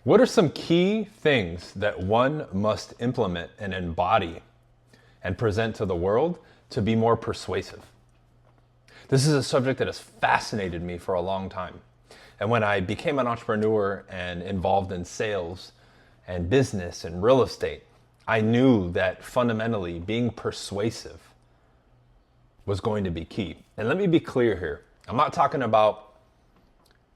What are some key things that one must implement and embody and present to the world to be more persuasive? This is a subject that has fascinated me for a long time. And when I became an entrepreneur and involved in sales and business and real estate, I knew that fundamentally being persuasive was going to be key. And let me be clear here. I'm not talking about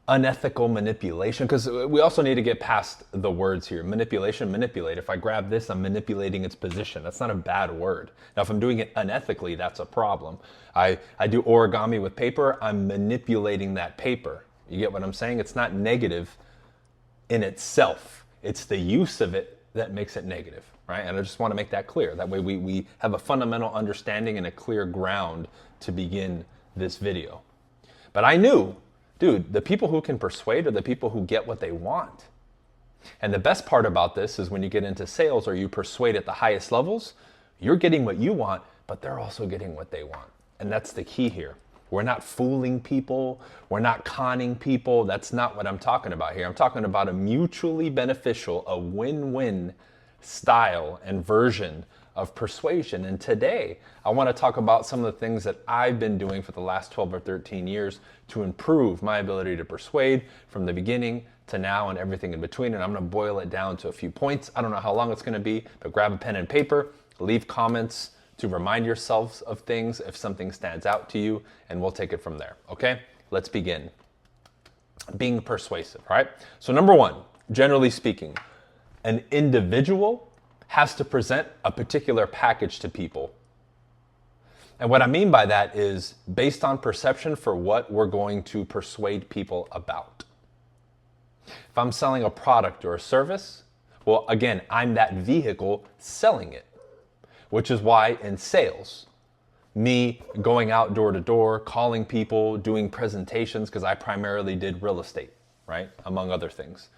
unethical manipulation, because we also need to get past the words here. Manipulation, manipulate. If I grab this, I'm manipulating its position. That's not a bad word. Now, if I'm doing it unethically, that's a problem. I do origami with paper, I'm manipulating that paper. You get what I'm saying? It's not negative in itself. It's the use of it that makes it negative, right? And I just want to make that clear. That way we have a fundamental understanding and a clear ground to begin this video. But I knew, dude, the people who can persuade are the people who get what they want. And the best part about this is when you get into sales or you persuade at the highest levels, you're getting what you want, but they're also getting what they want. And that's the key here. We're not fooling people. We're not conning people. That's not what I'm talking about here. I'm talking about a mutually beneficial, a win-win style and version of persuasion. And today, I want to talk about some of the things that I've been doing for the last 12 or 13 years to improve my ability to persuade from the beginning to now and everything in between. And I'm going to boil it down to a few points. I don't know how long it's going to be, but grab a pen and paper, leave comments to remind yourselves of things if something stands out to you, and we'll take it from there. Okay, let's begin. Being persuasive, right? So number one, generally speaking, an individual has to present a particular package to people. And what I mean by that is based on perception for what we're going to persuade people about. If I'm selling a product or a service, well, again, I'm that vehicle selling it, which is why in sales, me going out door to door, calling people, doing presentations, because I primarily did real estate, right? Among other things.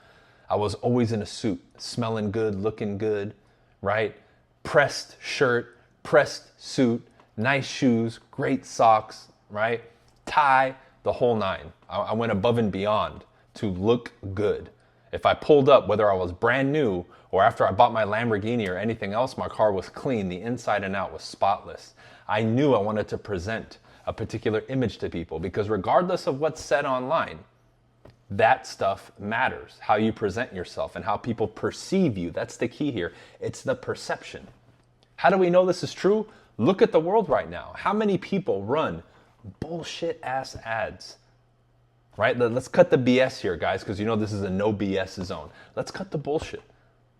I was always in a suit, smelling good, looking good, right? Pressed shirt, pressed suit, nice shoes, great socks, right? Tie, the whole nine. I went above and beyond to look good. If I pulled up, whether I was brand new or after I bought my Lamborghini or anything else, my car was clean, the inside and out was spotless. I knew I wanted to present a particular image to people because regardless of what's said online, that stuff matters. How you present yourself and how people perceive you. That's the key here. It's the perception. How do we know this is true? Look at the world right now. How many people run bullshit ass ads? Right? Let's cut the BS here, guys, because you know this is a no BS zone. Let's cut the bullshit.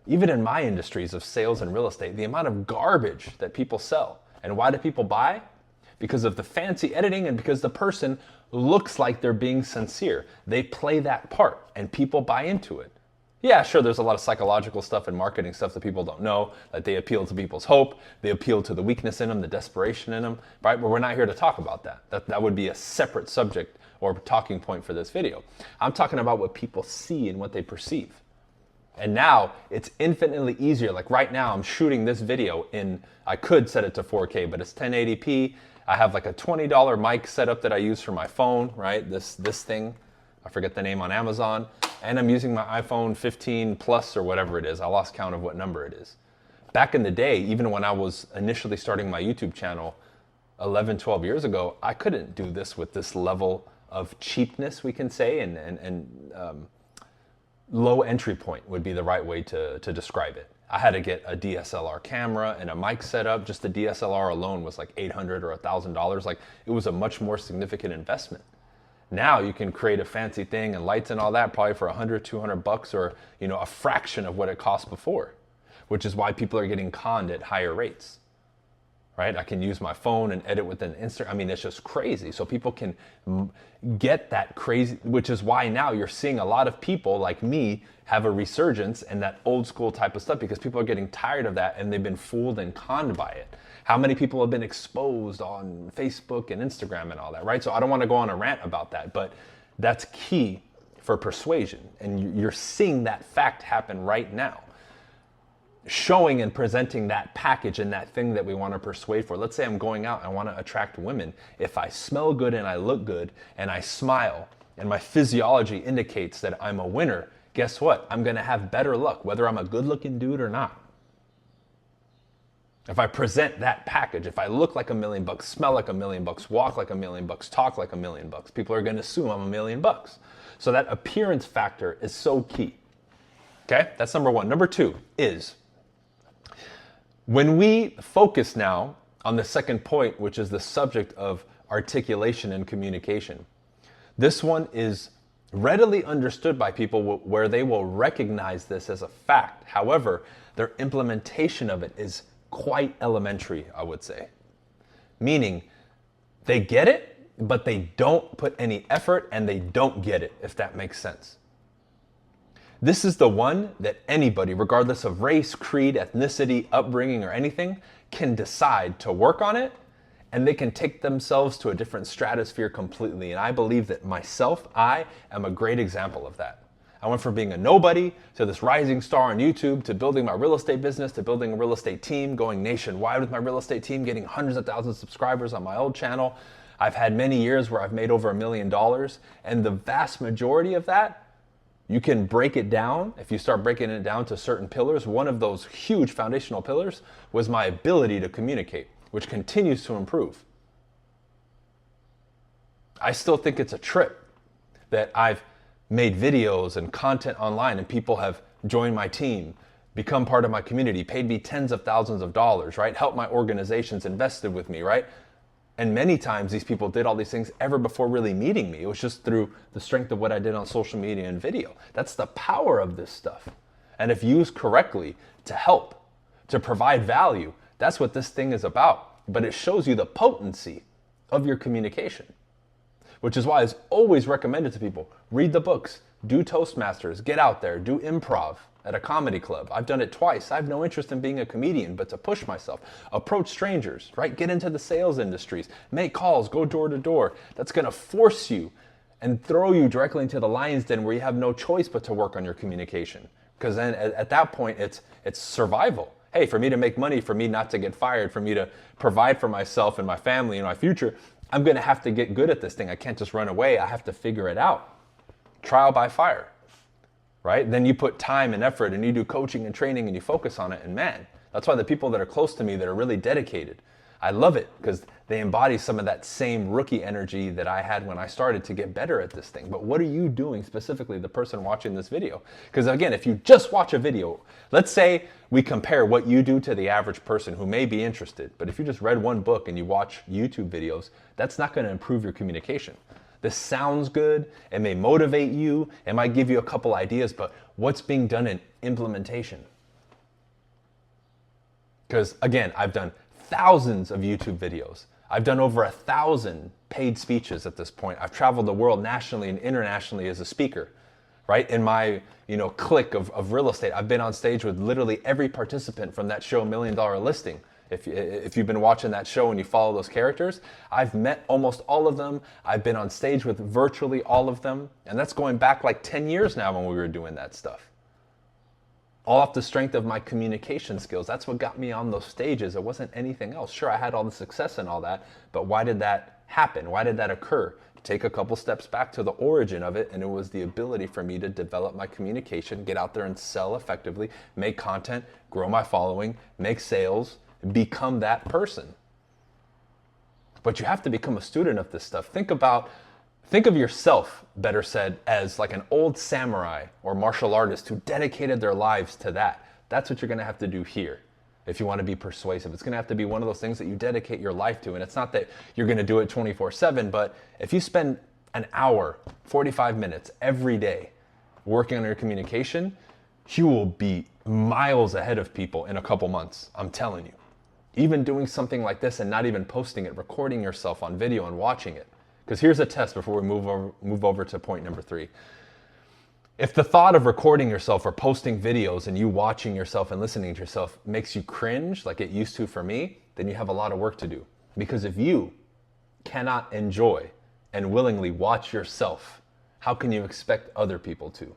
Even in my industries of sales and real estate, the amount of garbage that people sell. And why do people buy? Because of the fancy editing and because the person looks like they're being sincere. They play that part and people buy into it. Yeah, sure, there's a lot of psychological stuff and marketing stuff that people don't know, that they appeal to people's hope, they appeal to the weakness in them, the desperation in them, right? But we're not here to talk about that. That would be a separate subject or talking point for this video. I'm talking about what people see and what they perceive. And now it's infinitely easier. Like right now I'm shooting this video I could set it to 4K, but it's 1080p. I have like a $20 mic setup that I use for my phone, right? This thing, I forget the name on Amazon. And I'm using my iPhone 15 Plus or whatever it is. I lost count of what number it is. Back in the day, even when I was initially starting my YouTube channel 11, 12 years ago, I couldn't do this with this level of cheapness, we can say, and low entry point would be the right way to describe it. I had to get a DSLR camera and a mic setup. Just the DSLR alone was like $800 or $1,000. Like it was a much more significant investment. Now you can create a fancy thing and lights and all that probably for $100, $200 or a fraction of what it cost before, which is why people are getting conned at higher rates. Right? I can use my phone and edit with an Instagram. I mean, it's just crazy. So people can get that crazy, which is why now you're seeing a lot of people like me have a resurgence in that old school type of stuff because people are getting tired of that and they've been fooled and conned by it. How many people have been exposed on Facebook and Instagram and all that, right? So I don't want to go on a rant about that, but that's key for persuasion. And you're seeing that fact happen right now. Showing and presenting that package and that thing that we want to persuade for. Let's say I'm going out and I want to attract women. If I smell good and I look good and I smile and my physiology indicates that I'm a winner, guess what? I'm going to have better luck, whether I'm a good-looking dude or not. If I present that package, if I look like $1 million, smell like $1 million, walk like $1 million, talk like $1 million, people are going to assume I'm $1 million. So that appearance factor is so key. Okay, that's number one. Number two is when we focus now on the second point, which is the subject of articulation and communication. This one is readily understood by people where they will recognize this as a fact. However, their implementation of it is quite elementary, I would say. Meaning, they get it, but they don't put any effort and they don't get it, if that makes sense. This is the one that anybody, regardless of race, creed, ethnicity, upbringing, or anything, can decide to work on it, and they can take themselves to a different stratosphere completely. And I believe that myself, I am a great example of that. I went from being a nobody to this rising star on YouTube, to building my real estate business, to building a real estate team, going nationwide with my real estate team, getting hundreds of thousands of subscribers on my old channel. I've had many years where I've made over $1 million, and the vast majority of that, you can break it down. If you start breaking it down to certain pillars, one of those huge foundational pillars was my ability to communicate, which continues to improve. I still think it's a trip that I've made videos and content online and people have joined my team, become part of my community, paid me tens of thousands of dollars, right? Helped my organizations, invested with me, right? And many times these people did all these things ever before really meeting me. It was just through the strength of what I did on social media and video. That's the power of this stuff. And if used correctly to help, to provide value, that's what this thing is about. But it shows you the potency of your communication, which is why it's always recommended to people. Read the books, do Toastmasters, get out there, do improv at a comedy club. I've done it twice. I have no interest in being a comedian, but to push myself, approach strangers, right? Get into the sales industries, make calls, go door to door. That's gonna force you and throw you directly into the lion's den where you have no choice but to work on your communication. Because then at that point, it's survival. Hey, for me to make money, for me not to get fired, for me to provide for myself and my family and my future, I'm gonna have to get good at this thing. I can't just run away. I have to figure it out. Trial by fire, right? Then you put time and effort and you do coaching and training and you focus on it. And man, that's why the people that are close to me that are really dedicated, I love it because they embody some of that same rookie energy that I had when I started to get better at this thing. But what are you doing specifically, the person watching this video? Because again, if you just watch a video, let's say we compare what you do to the average person who may be interested, but if you just read one book and you watch YouTube videos, that's not going to improve your communication. This sounds good, it may motivate you, it might give you a couple ideas, but what's being done in implementation? Because again, I've done thousands of YouTube videos. I've done over 1,000 paid speeches at this point. I've traveled the world nationally and internationally as a speaker, right? In my clique of real estate, I've been on stage with literally every participant from that show, $1 Million Listing. If you've been watching that show and you follow those characters, I've met almost all of them. I've been on stage with virtually all of them. And that's going back like 10 years now when we were doing that stuff. All off the strength of my communication skills. That's what got me on those stages. It wasn't anything else. Sure, I had all the success and all that, but why did that happen? Why did that occur? Take a couple steps back to the origin of it, and it was the ability for me to develop my communication, get out there and sell effectively, make content, grow my following, make sales, become that person. But you have to become a student of this stuff. Think of yourself, better said, as like an old samurai or martial artist who dedicated their lives to that. That's what you're going to have to do here if you want to be persuasive. It's going to have to be one of those things that you dedicate your life to. And it's not that you're going to do it 24/7, but if you spend an hour, 45 minutes every day working on your communication, you will be miles ahead of people in a couple months. I'm telling you. Even doing something like this and not even posting it, recording yourself on video and watching it. Because here's a test before we move over to point number 3. If the thought of recording yourself or posting videos and you watching yourself and listening to yourself makes you cringe like it used to for me, then you have a lot of work to do. Because if you cannot enjoy and willingly watch yourself, how can you expect other people to?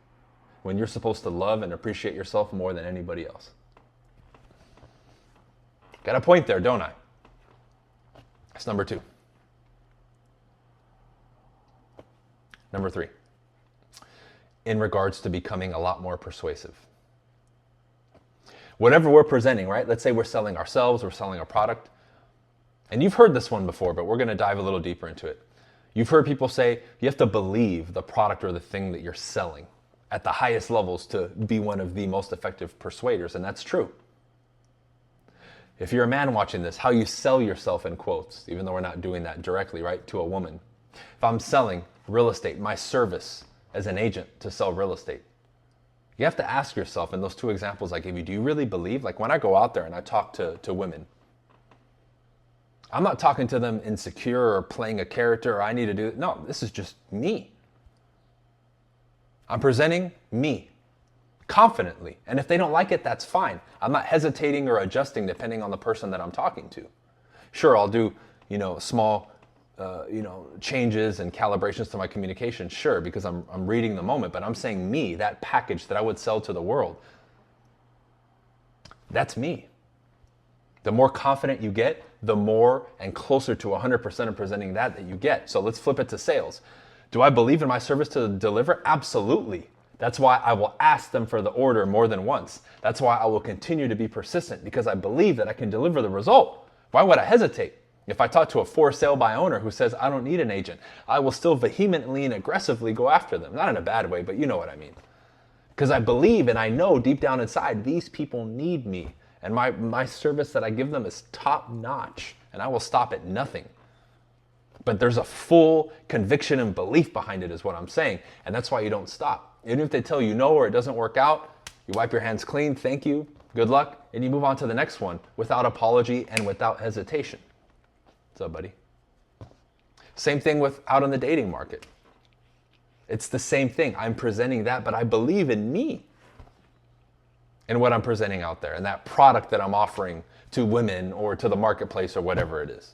When you're supposed to love and appreciate yourself more than anybody else. Got a point there, don't I? That's number 2. Number 3. in regards to becoming a lot more persuasive. Whatever we're presenting, right? Let's say we're selling ourselves, we're selling a product. And you've heard this one before, but we're going to dive a little deeper into it. You've heard people say you have to believe the product or the thing that you're selling at the highest levels to be one of the most effective persuaders, and that's true. If you're a man watching this, how you sell yourself in quotes, even though we're not doing that directly, right, to a woman. If I'm selling real estate, my service as an agent to sell real estate, you have to ask yourself in those two examples I gave you, do you really believe? Like when I go out there and I talk to women, I'm not talking to them insecure or playing a character or I need to do it. No, this is just me. I'm presenting me confidently. And if they don't like it, that's fine. I'm not hesitating or adjusting depending on the person that I'm talking to. Sure, I'll do, small, changes and calibrations to my communication. Sure, because I'm reading the moment, but I'm saying me, that package that I would sell to the world. That's me. The more confident you get, the more and closer to 100% of presenting that you get. So let's flip it to sales. Do I believe in my service to deliver? Absolutely. That's why I will ask them for the order more than once. That's why I will continue to be persistent because I believe that I can deliver the result. Why would I hesitate? If I talk to a for sale by owner who says I don't need an agent, I will still vehemently and aggressively go after them. Not in a bad way, but you know what I mean. Because I believe and I know deep down inside these people need me. And my service that I give them is top notch. And I will stop at nothing. But there's a full conviction and belief behind it is what I'm saying. And that's why you don't stop. Even if they tell you no or it doesn't work out, you wipe your hands clean, thank you, good luck, and you move on to the next one without apology and without hesitation. What's up, buddy? Same thing with out on the dating market. It's the same thing. I'm presenting that, but I believe in me and what I'm presenting out there and that product that I'm offering to women or to the marketplace or whatever it is.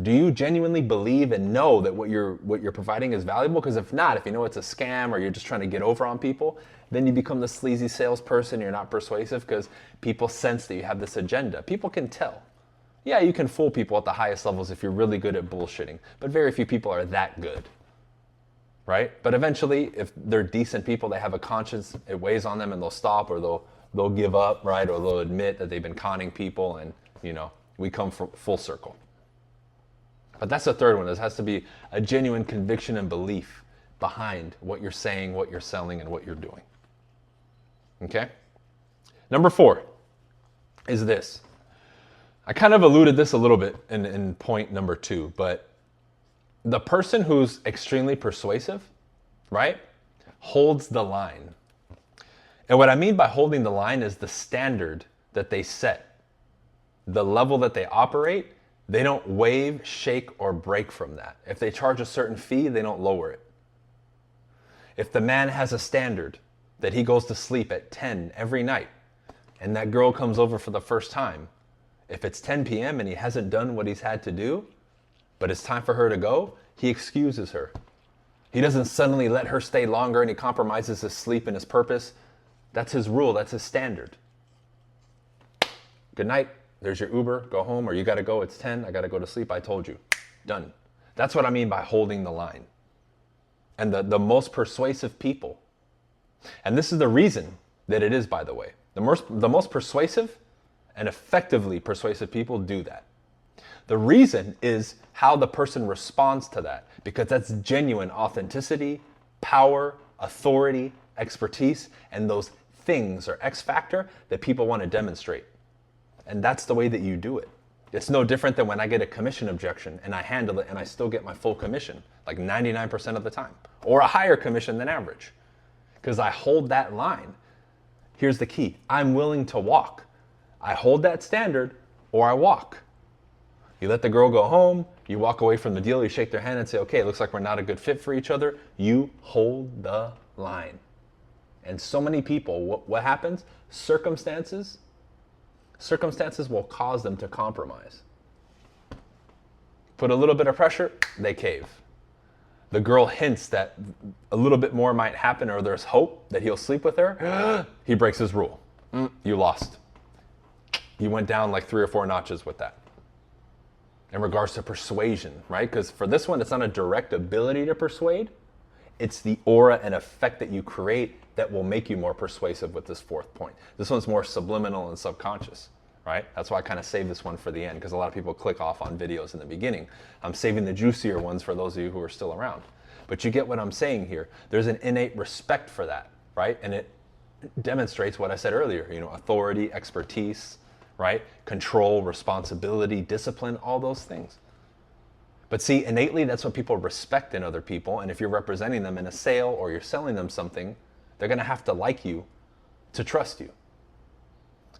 Do you genuinely believe and know that what you're providing is valuable? Because if not, if you know it's a scam or you're just trying to get over on people, then you become the sleazy salesperson. You're not persuasive because people sense that you have this agenda. People can tell. Yeah, you can fool people at the highest levels if you're really good at bullshitting, but very few people are that good, right? But eventually, if they're decent people, they have a conscience, it weighs on them and they'll stop or they'll give up, right? Or they'll admit that they've been conning people and, we come full circle. But that's the third one. There has to be a genuine conviction and belief behind what you're saying, what you're selling, and what you're doing. Okay? Number 4 is this. I kind of alluded this a little bit in point number 2, but the person who's extremely persuasive, right, holds the line. And what I mean by holding the line is the standard that they set, the level that they operate. They don't wave, shake, or break from that. If they charge a certain fee, they don't lower it. If the man has a standard that he goes to sleep at 10 every night, and that girl comes over for the first time, if it's 10 p.m. and he hasn't done what he's had to do, but it's time for her to go, he excuses her. He doesn't suddenly let her stay longer and he compromises his sleep and his purpose. That's his rule, that's his standard. Good night. There's your Uber, go home, or you got to go, it's 10, I got to go to sleep, I told you. Done. That's what I mean by holding the line. And the most persuasive people, and this is the reason that it is, by the way, the most persuasive and effectively persuasive people do that. The reason is how the person responds to that, because that's genuine authenticity, power, authority, expertise, and those things or X factor that people want to demonstrate. And that's the way that you do it. It's no different than when I get a commission objection and I handle it and I still get my full commission, like 99% of the time, or a higher commission than average, because I hold that line. Here's the key. I'm willing to walk. I hold that standard or I walk. You let the girl go home, you walk away from the deal, you shake their hand and say, okay, it looks like we're not a good fit for each other. You hold the line. And so many people, what happens? Circumstances will cause them to compromise. Put a little bit of pressure, they cave. The girl hints that a little bit more might happen or there's hope that he'll sleep with her. He breaks his rule. You lost. You went down like 3 or 4 notches with that. In regards to persuasion, right? Because for this one, it's not a direct ability to persuade. it's the aura and effect that you create that will make you more persuasive with this fourth point. This one's more subliminal and subconscious, right? That's why I kind of saved this one for the end, because a lot of people click off on videos in the beginning. I'm saving the juicier ones for those of you who are still around. But you get what I'm saying here. There's an innate respect for that, right? And it demonstrates what I said earlier, authority, expertise, right? Control, responsibility, discipline, all those things. But see, innately, that's what people respect in other people. And if you're representing them in a sale or you're selling them something, they're going to have to like you to trust you.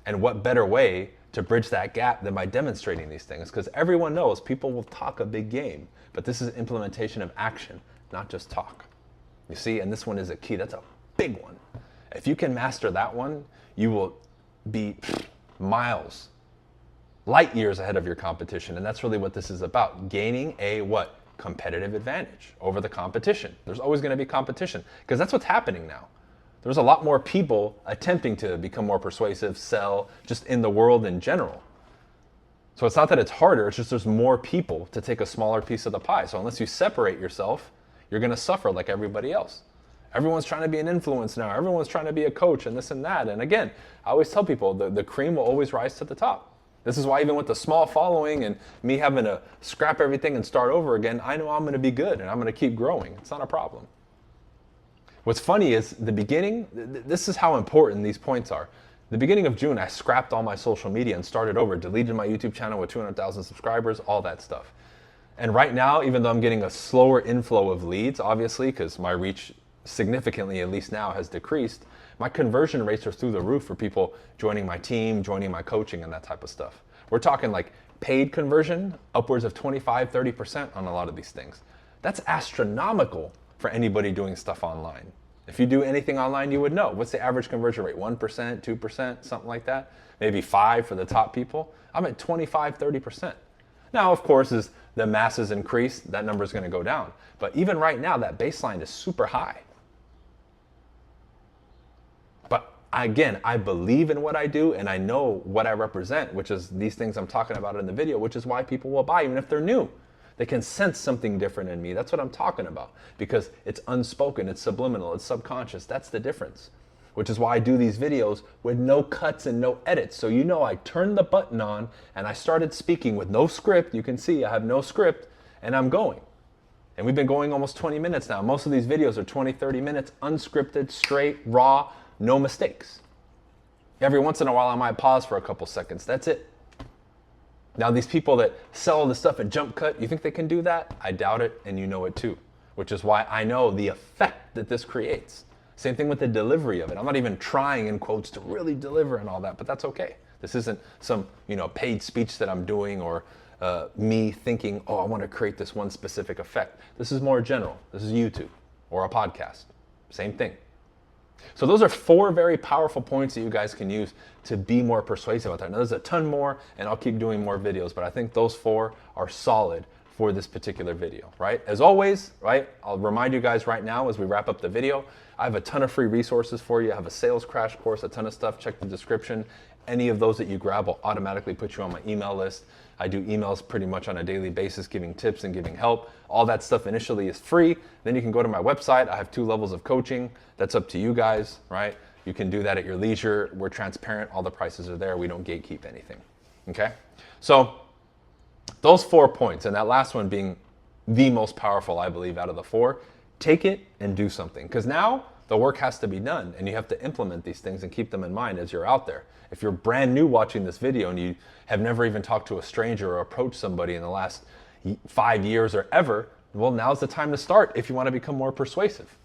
And what better way to bridge that gap than by demonstrating these things? Because everyone knows people will talk a big game, but this is implementation of action, not just talk. You see, and this one is a key. That's a big one. If you can master that one, you will be miles, light years ahead of your competition. And that's really what this is about. Gaining a what? Competitive advantage over the competition. There's always going to be competition, because that's what's happening now. There's a lot more people attempting to become more persuasive, sell, just in the world in general. So it's not that it's harder, it's just there's more people to take a smaller piece of the pie. So unless you separate yourself, you're going to suffer like everybody else. Everyone's trying to be an influence now. Everyone's trying to be a coach and this and that. And again, I always tell people the cream will always rise to the top. This is why even with the small following and me having to scrap everything and start over again, I know I'm going to be good and I'm going to keep growing. It's not a problem. What's funny is the beginning, this is how important these points are. The beginning of June, I scrapped all my social media and started over, deleted my YouTube channel with 200,000 subscribers, all that stuff. And right now, even though I'm getting a slower inflow of leads, obviously, because my reach significantly, at least now, has decreased, my conversion rates are through the roof for people joining my team, joining my coaching, and that type of stuff. We're talking like paid conversion, upwards of 25, 30% on a lot of these things. That's astronomical for anybody doing stuff online. If you do anything online, you would know. What's the average conversion rate? 1%, 2%, something like that? Maybe 5% for the top people. I'm at 25, 30%. Now, of course, as the masses increase, that number is going to go down. But even right now, that baseline is super high. But again, I believe in what I do and I know what I represent, which is these things I'm talking about in the video, which is why people will buy, even if they're new. They can sense something different in me. That's what I'm talking about, because it's unspoken, it's subliminal, it's subconscious. That's the difference, which is why I do these videos with no cuts and no edits. So I turned the button on and I started speaking with no script. You can see I have no script and I'm going. And we've been going almost 20 minutes now. Most of these videos are 20, 30 minutes, unscripted, straight, raw, no mistakes. Every once in a while I might pause for a couple seconds. That's it. Now, these people that sell all this stuff and jump cut, you think they can do that? I doubt it, and you know it too, which is why I know the effect that this creates. Same thing with the delivery of it. I'm not even trying, in quotes, to really deliver and all that, but that's okay. This isn't some, paid speech that I'm doing or me thinking, I want to create this one specific effect. This is more general. This is YouTube or a podcast. Same thing. So those are 4 very powerful points that you guys can use to be more persuasive out there. Now there's a ton more, and I'll keep doing more videos, but I think those 4 are solid for this particular video, right? As always, right, I'll remind you guys right now as we wrap up the video, I have a ton of free resources for you. I have a sales crash course, a ton of stuff. Check the description. Any of those that you grab will automatically put you on my email list. I do emails pretty much on a daily basis, giving tips and giving help. All that stuff initially is free. Then you can go to my website. I have 2 levels of coaching. That's up to you guys, right? You can do that at your leisure. We're transparent. All the prices are there. We don't gatekeep anything, okay? So those 4 points, and that last one being the most powerful, I believe, out of the 4, take it and do something. Because now the work has to be done, and you have to implement these things and keep them in mind as you're out there. If you're brand new watching this video and you have never even talked to a stranger or approached somebody in the last 5 years or ever, well, now's the time to start if you want to become more persuasive.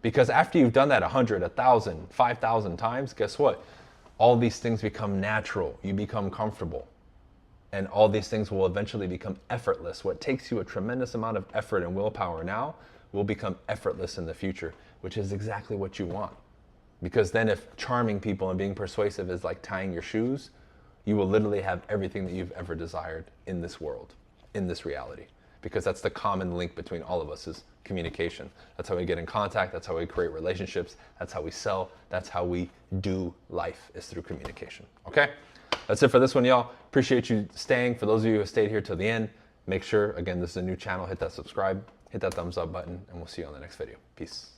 Because after you've done that 100, 1,000, 5,000 times, guess what? All these things become natural. You become comfortable. And all these things will eventually become effortless. What takes you a tremendous amount of effort and willpower now will become effortless in the future, which is exactly what you want. Because then if charming people and being persuasive is like tying your shoes, you will literally have everything that you've ever desired in this world, in this reality. Because that's the common link between all of us is communication. That's how we get in contact. That's how we create relationships. That's how we sell. That's how we do life, is through communication. Okay? That's it for this one, y'all. Appreciate you staying. For those of you who have stayed here till the end, make sure, again, this is a new channel, hit that subscribe. hit that thumbs up button, and we'll see you on the next video. Peace.